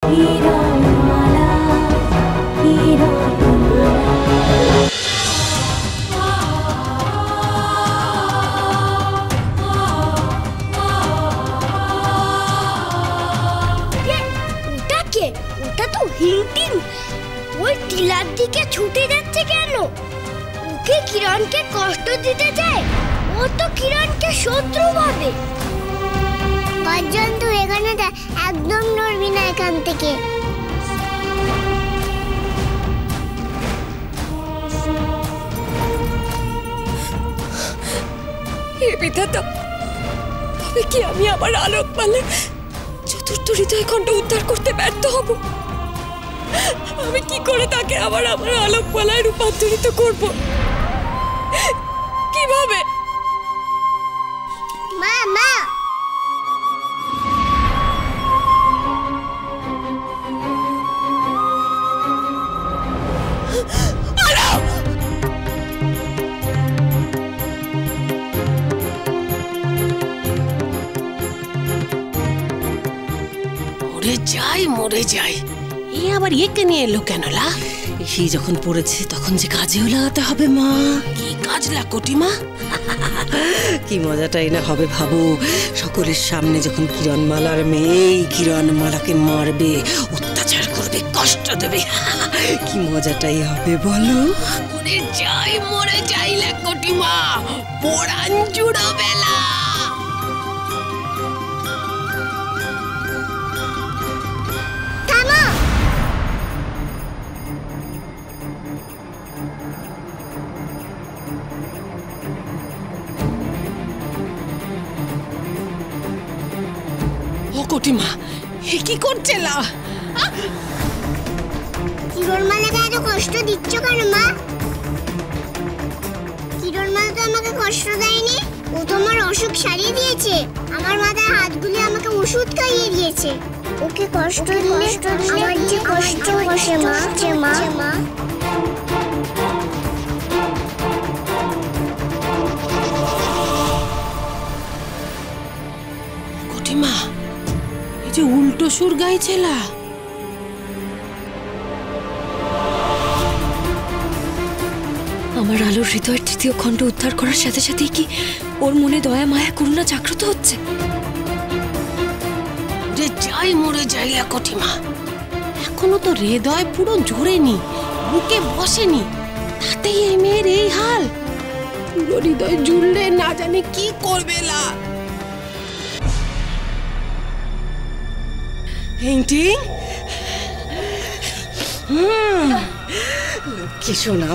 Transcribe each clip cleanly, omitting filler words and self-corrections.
কিরণমালা কিরণমালা। ওটা কে? ওটা তো হিংটিং। ওই টিলার দিকে ছুটে যাচ্ছে কেন? ওকে কিরণকে কষ্ট দিতে চায়। ও তো কিরণকে শত্রু ভাবে। পর্যন্ত এখানে একদম নড়বি না এখান থেকে। হে বিধাতা, তবে কি আমি আমার আলোকমালা চতুর্থ হৃদয় খণ্ড উদ্ধার করতে ব্যর্থ হব? আমি কি করে তাকে আবার আমার আলোকমালায় রূপান্তরিত করব? কিভাবে? মা মা, মরে যাই। এ আবার একে নিয়ে এলো কেন? লা সেই যখন পড়েছে তখন যে কাজেও লাগাতে হবে। মা, কি কাজ লাকটি মা? কি মজাটাই না হবে ভাবো। সকলের সামনে যখন কিরণমালার মেয়ে কিরণমালাকে মারবে, অত্যাচার করবে, কষ্ট দেবে, কি মজাটাই হবে বলো। মরে যাই লাকটি মা, পোড়ান জুড়ো বেলা। কটিমা, এ কি করছে? লা কিরণমালাকে এত কষ্ট দিচ্ছ কেন মা? কিরণমালা তো আমাকে কষ্ট দেয়নি। ও তোমার অসুখ সারিয়ে দিয়েছে। আমার মাথায় হাত বুলিয়ে আমাকে ওষুধ খাইয়ে দিয়েছে। ওকে কষ্ট দিলে আমার যে কষ্ট বসে মা। কটিমা, এই যে উল্টো সুর গাইছে। লা আমার আলোর হৃদয়ের তৃতীয় খণ্ড উদ্ধার করার সাথে সাথেই কি ওর মনে দয়া মায়া করুণা জাগ্রত হচ্ছে? যাই মরে যাই লাকটিমা, এখনো তো হৃদয় পুরো জোরেনি, বুকে বসেনি, তাতেই এই মেয়ের এই হাল। পুরো হৃদয় জুড়লে না জানে কি করবে। লা হিংটিং, লক্ষ্মী শোনা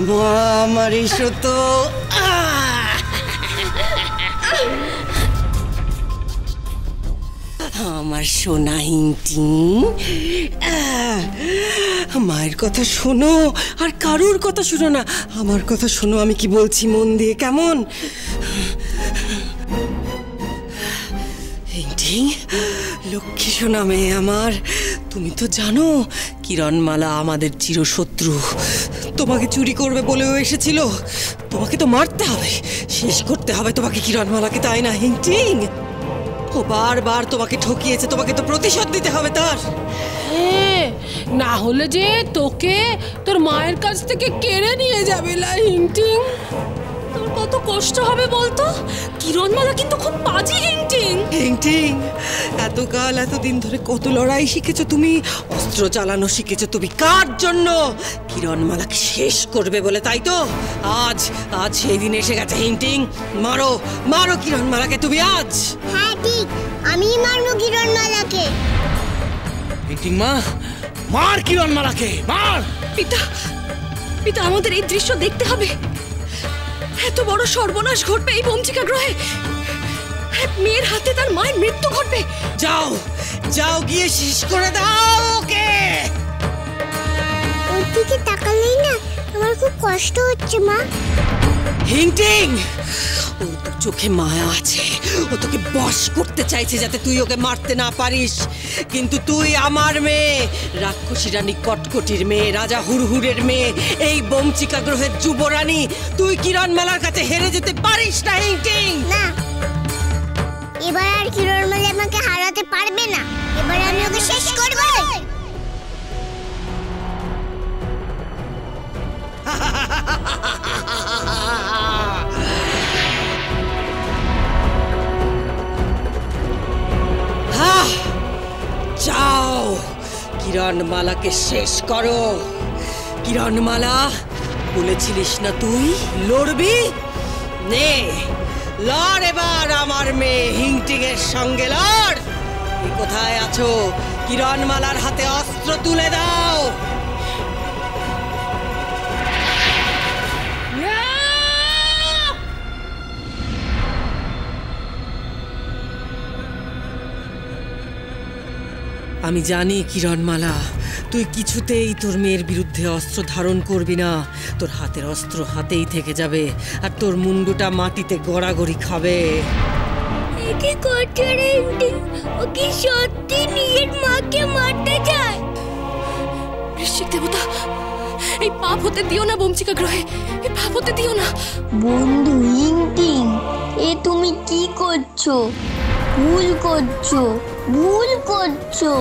আমার, এসো তো। আমার সোনা হিংটিং, মায়ের কথা শোনো আর কারোর কথা শোনো না, আমার কথা শোনো। আমি কি বলছি মন দিয়ে, কেমন? হিংটিং, লক্ষ্মী সোনা মেয়ে আমার, তুমি তো জানো কিরণমালা আমাদের চিরশত্রু। তোমাকে চুরি করবে বলেও এসেছিল। তোমাকে তো মারতে হবে, শেষ করতে হবে তোমাকে কিরণমালাকে, তাই না হিংটিং? ও বারবার তোমাকে ঠকিয়েছে, তোমাকে তো প্রতিশোধ দিতে হবে তার। না হলে যে তোকে তোর মায়ের কাছ থেকে কেড়ে নিয়ে যাবে। লা হিংটিং, তোর কত কষ্ট হবে বলতো? কিরণমালা কিন্তু খুব বাজে হিংটিং। হিংটিং, এতকাল এতদিন ধরে কত লড়াই শিখেছো তুমি, অস্ত্র চালানো শিখেছো তুমি। কার জন্য? কিরণমালাকে শেষ করবে বলে, তাই তো? আজ সেই দিন এসে গেছে হিংটিং। মারো মারো কিরণমালাকে তুমি আজ। হ্যাঁ ঠিক, আমি মারবো কিরণমালাকে। হিংটিং মা, মার কিরণমালাকে, মার। পিতা, পিতা, আমাদের এই দৃশ্য দেখতে হবে। এত বড় সর্বনাশ ঘটবে এই বঞ্চিকা গ্রহে। মেয়ের হাতে তার মায়ের মৃত্যু ঘটবে। যাও যাও, গিয়ে শেষ করে দাও ওকে। ওর দিকে তাকালেই না আমার খুব কষ্ট হচ্ছে মা। হিংটিং, ও তো চোখে মায়া আছে, ও তোকে বশ করতে চাইছে যাতে তুই ওকে মারতে না পারিস। কিন্তু তুই আমার মেয়ে, রাক্ষসী রানী কটকটির মেয়ে, রাজা হুড়হুড়ের মেয়ে, এই বঞ্চিকা গ্রহের যুবরানী। তুই কিরণমালার কাছে হেরে যেতে পারিস না হিংটিং। না, এবার আর কিরণমালা আমাকে হারাতে পারবে না। এবার আমি ওকে শেষ করব। কিরণমালাকে শেষ করো। কিরণমালা, বলেছিলিস না তুই লড়বি? নে, লড় এবার আমার মেয়ে হিংটিং এর সঙ্গে লড়। তুমি কোথায় আছো? কিরণমালার হাতে অস্ত্র তুলে দাও। আমি জানি কিরণমালা, তুই কিছুতেই তোর মেয়ের বিরুদ্ধে অস্ত্র ধারণ করবি না। তোর হাতের অস্ত্র হাতেই থেকে যাবে, আর তোর মুন্ডুটা মাটিতে গড়াগড়ি খাবে। কি করছে রে হিংটিং? ও কি সত্যি নিজের মাকে মারতে চায়? বৃশ্চিক দেবতা, এই পাপ হতে দিও না বমচিকা গ্রহে, এই পাপ হতে দিও না। বন্ধু হিংটিং, এ তুমি কি করছো? ভুল করছো, ভুল করছো।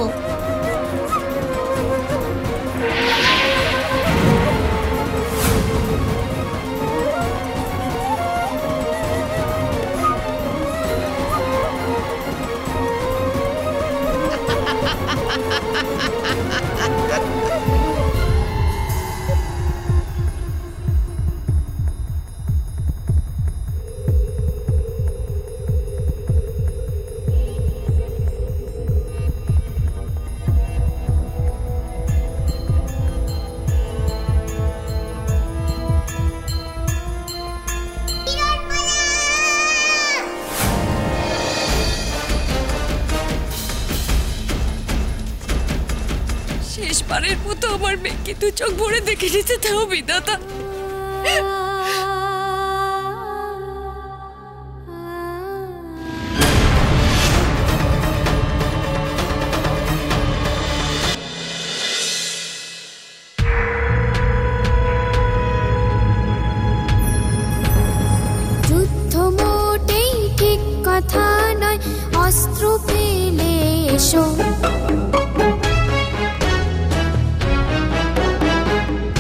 শেষবারের মতো আমার মেয়েকে দু চোখ ভরে দেখে নিতে দাও বিধাতা। যুদ্ধ মোটেই ঠিক কথা নয়, অস্ত্র ফেলে এসো।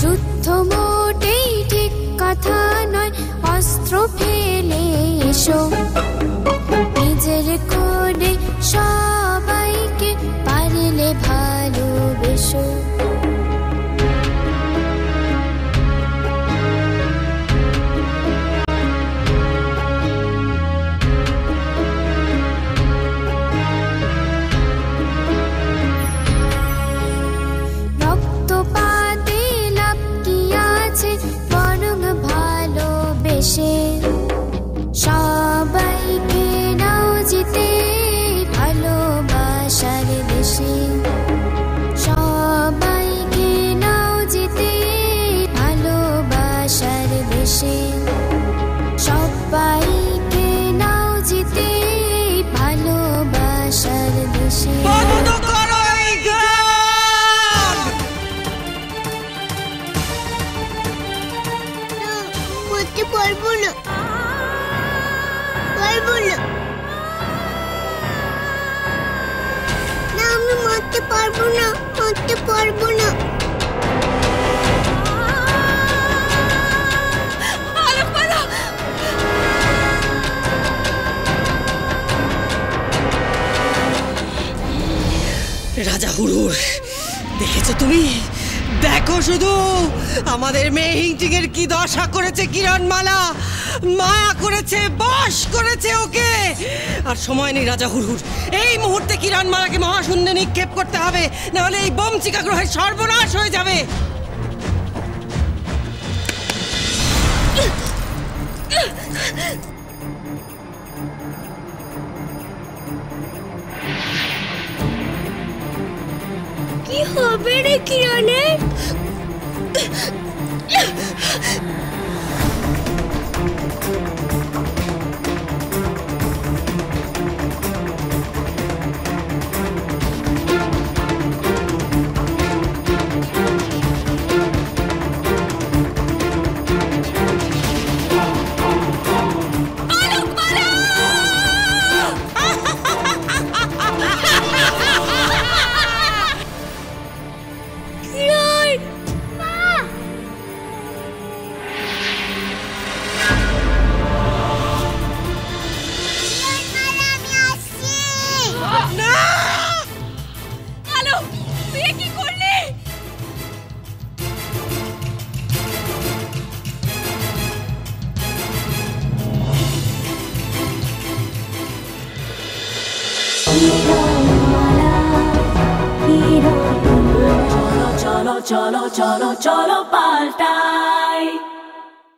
যুদ্ধ মোটেই ঠিক কথা নয়, অস্ত্র ফেলে এসো। নিজের করে সবাইকে পারলে ভালোবেসো। রক্তপাতে লাভ কি আছে, বরং ভালোবেসে সবাইকে নাও জিতে ভালোবাসার দেশে। সবাইকে নাও জিতে ভালোবাসার দেশে। সবাইকে নাও জিতে ভালোবাসার দেশে। বন্ধ করো এই গান! করতে পারবো না, পারবো না। না, আমি মারতে পারবো না, মারতে পারবো না। রাজা হুড়ুর, দেখেছো তুমি? দেখো শুধু আমাদের মেয়ে হিংটিং এর কি দশা করেছে কিরণমালা। মায়া করেছে, বশ করেছে ওকে। আর সময় নেই রাজা হুড়ুর, এই মুহূর্তে কিরণমালাকে মহাশূন্যে নিক্ষেপ করতে হবে, নাহলে এই বমচিকা গ্রহের সর্বনাশ হয়ে যাবে। কি হবে রে কিরণের? কিরণ! चलो चलो चलो चलो चलो पाल्टा